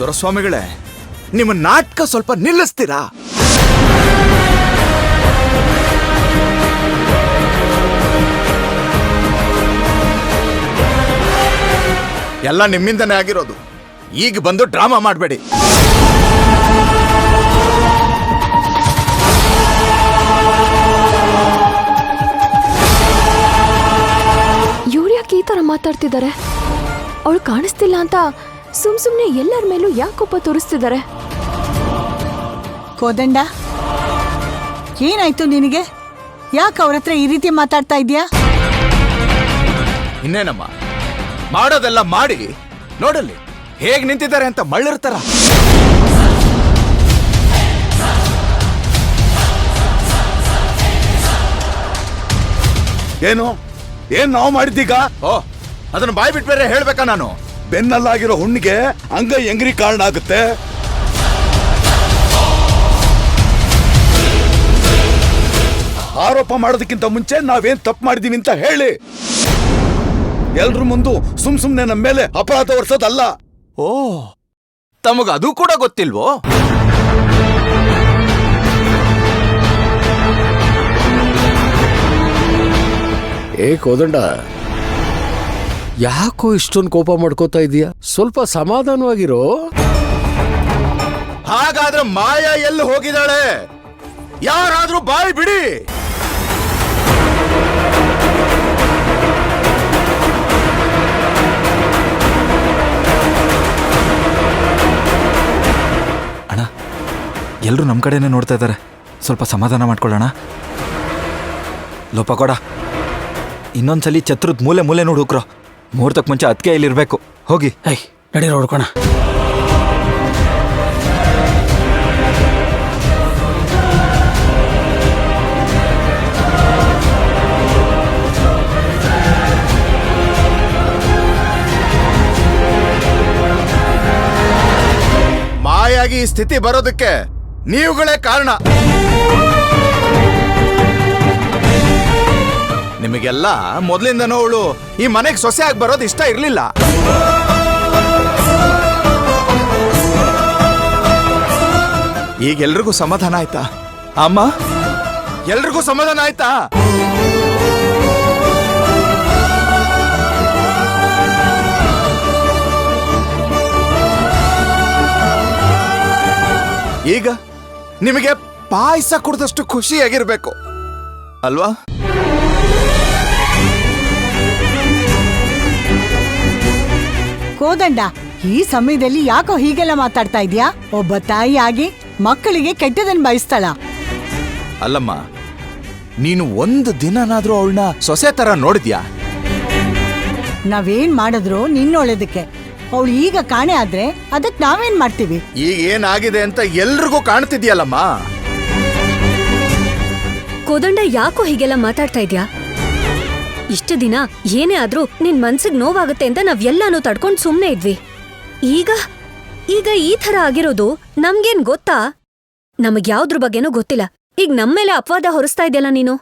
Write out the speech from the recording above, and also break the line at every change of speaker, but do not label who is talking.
ದೊರೆಸ್ವಾಮಿಗಳೇ, ನಿಮ್ಮ ನಾಟಕ ಸ್ವಲ್ಪ ನಿಲ್ಲಿಸ್ತೀರಾ? ಎಲ್ಲ ನಿಮ್ಮಿಂದನೇ ಆಗಿರೋದು. ಈಗ ಬಂದು ಡ್ರಾಮಾ ಮಾಡಬೇಡಿ.
ಇವ್ರು ಯಾಕೆ ಈ ತರ ಮಾತಾಡ್ತಿದ್ದಾರೆ? ಅವಳು ಕಾಣಿಸ್ತಿಲ್ಲ ಅಂತ ಸುಮ್ನೆ ಎಲ್ಲರ ಮೇಲೂ ಯಾಕೊಬ್ಬ ತೋರಿಸ್ತಿದ್ದಾರೆ?
ಕೋದಂಡ, ಏನಾಯ್ತು ನಿನಗೆ? ಯಾಕೆ ಅವ್ರ ಹತ್ರ ಈ ರೀತಿ ಮಾತಾಡ್ತಾ ಇದೀಯಾ?
ಇನ್ನೇನಮ್ಮ, ಮಾಡೋದೆಲ್ಲ ಮಾಡಿ ನೋಡಲ್ಲಿ ಹೇಗ್ ನಿಂತಿದ್ದಾರೆ ಅಂತ ಮಳ್ಳಿರ್ತಾರ.
ಏನ್ ನಾವು ಮಾಡಿದ್ದೀಗ?
ಓ, ಅದನ್ನ ಬಾಯ್ ಬಿಟ್ಟು ಬೇರೆ ಹೇಳ್ಬೇಕಾ ನಾನು?
ಬೆನ್ನಲ್ಲಾಗಿರೋ ಹುಣ್ಣಿಗೆ ಅಂಗೈ ಎಂಗ್ರಿ ಕಾರಣ ಆಗುತ್ತೆ. ಆರೋಪ ಮಾಡೋದಕ್ಕಿಂತ ಮುಂಚೆ ನಾವೇನ್ ತಪ್ಪು ಮಾಡಿದೀವಿ ಅಂತ ಹೇಳಿ. ಎಲ್ರ ಮುಂದೆ ಸುಮ್ನೆ ನಮ್ಮ ಮೇಲೆ ಅಪರಾಧ ಹೊರಿಸೋದಲ್ಲ.
ಓ, ತಮಗ ಅದು ಕೂಡ ಗೊತ್ತಿಲ್ವೋ?
ಕೋದಂಡ, ಯಾಕೋ ಇಷ್ಟೊಂದು ಕೋಪ ಮಾಡ್ಕೋತಾ ಇದೀಯಾ? ಸ್ವಲ್ಪ ಸಮಾಧಾನವಾಗಿರೋ.
ಹಾಗಾದ್ರೆ ಮಾಯಾ ಎಲ್ಲಿ ಹೋಗಿದ್ದಾಳೆ? ಯಾರಾದ್ರೂ ಬಾಯ್ ಬಿಡಿ.
ಅಣ್ಣ, ಎಲ್ರು ನಮ್ಮ ಕಡೆನೇ ನೋಡ್ತಾ ಇದ್ದಾರೆ. ಸ್ವಲ್ಪ ಸಮಾಧಾನ ಮಾಡ್ಕೊಳ್ಳೋಣ. ಲೋಪ ಕೊಡ, ಇನ್ನೊಂದ್ಸಲಿ ಛತ್ರದ ಮೂಲೆ ಮೂಲೆ ನೋಡಿ ಹೋಗ್ರೋ. ಮುಹೂರ್ತಕ್ಕೆ ಮುಂಚೆ ಅದಕ್ಕೆ ಇಲ್ಲಿರ್ಬೇಕು. ಹೋಗಿ
ನಡಿ ನೋಡ್ಕೋಣ.
ಮಾಯಾಗಿ ಈ ಸ್ಥಿತಿ ಬರೋದಕ್ಕೆ ನೀವುಗಳೇ ಕಾರಣ. ನಿಮಗೆಲ್ಲ ಮೊದಲಿಂದನೂ ಅವಳು ಈ ಮನೆಗೆ ಸೊಸೆ ಆಗಿ ಬರೋದು ಇಷ್ಟ ಇರ್ಲಿಲ್ಲ. ಈಗ ಎಲ್ರಿಗೂ ಸಮಾಧಾನ ಆಯ್ತಾ ಅಮ್ಮ? ಎಲ್ರಿಗೂ ಸಮಾಧಾನ ಆಯ್ತಾ? ಈಗ ನಿಮಗೆ ಪಾಯಸ ಕುಡಿದಷ್ಟು ಖುಷಿಯಾಗಿರ್ಬೇಕು ಅಲ್ವಾ?
ಕೋದಂಡ, ಈ ಸಮಯದಲ್ಲಿ ಯಾಕೋ ಹೀಗೆಲ್ಲ ಮಾತಾಡ್ತಾ ಇದೀಯಾ? ಒಬ್ಬ ತಾಯಿಯಾಗಿ ಮಕ್ಕಳಿಗೆ ಕೆಟ್ಟದನ್ನ ಬಯಸ್ತಾಳ.
ಅಲ್ಲಮ್ಮ, ನೀನು ಒಂದು ದಿನನಾದ್ರೂ ಅವಳನ್ನ ಸೊಸೆ ತರ ನೋಡಿದ್ಯಾ?
ನಾವೇನ್ ಮಾಡಿದ್ರು ನಿನ್ನೊಳ್ಳೇದಕ್ಕೆ. ಅವಳು ಈಗ ಕಾಣೆ ಆದ್ರೆ ಅದಕ್ ನಾವೇನ್ ಮಾಡ್ತೀವಿ?
ಈಗ ಏನಾಗಿದೆ ಅಂತ ಎಲ್ರಿಗೂ ಕಾಣ್ತಿದ್ಯಲ್ಲಮ್ಮ.
ಕೋದಂಡ, ಯಾಕೋ ಹೀಗೆಲ್ಲ ಮಾತಾಡ್ತಾ ಇದ್ಯಾ? ಇಷ್ಟು ದಿನ ಏನೇ ಆದ್ರೂ ನಿನ್ ಮನ್ಸಿಗೆ ನೋವಾಗುತ್ತೆ ಅಂತ ನಾವೆಲ್ಲಾನು ತಡ್ಕೊಂಡ್ ಸುಮ್ನೆ ಇದ್ವಿ. ಈಗ ಈಗ ಈ ತರ ಆಗಿರೋದು ನಮ್ಗೇನ್ ಗೊತ್ತಾ? ನಮಗ್ ಯಾವ್ದ್ರ ಬಗ್ಗೆನೂ ಗೊತ್ತಿಲ್ಲ. ಈಗ ನಮ್ಮೇಲೆ ಅಪವಾದ ಹೊರಿಸ್ತಾ ಇದೆಯಲ್ಲ ನೀನು.